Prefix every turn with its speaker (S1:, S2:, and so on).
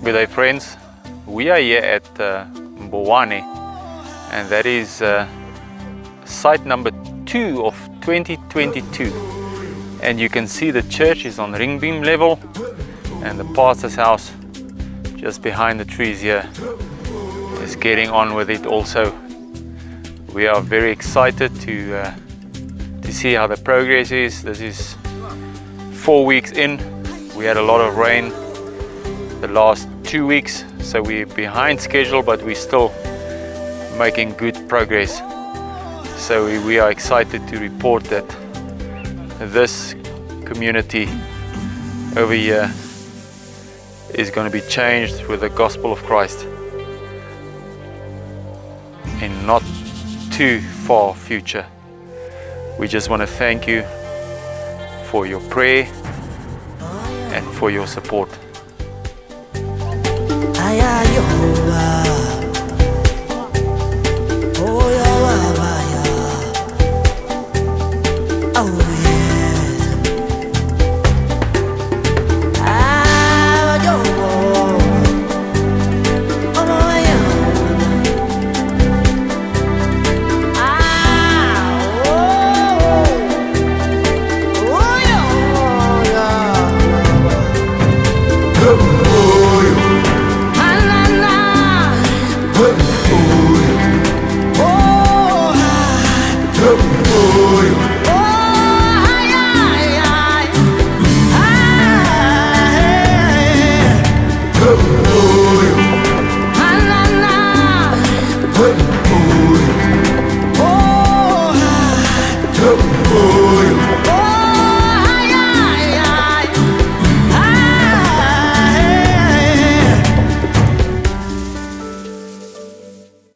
S1: Good day, friends. We are here at Mbowane, and that is site number 2 of 2022. And you can see the church is on ring beam level, and the pastor's house just behind the trees here is getting on with it also. We are very excited to see how the progress is. This is 4 weeks in. We had a lot of rain the last 2 weeks, so we're behind schedule, but we're still making good progress. So we are excited to report that this community over here is going to be changed with the gospel of Christ in not too far future. We just want to thank you for your prayer and for your support.
S2: Oh,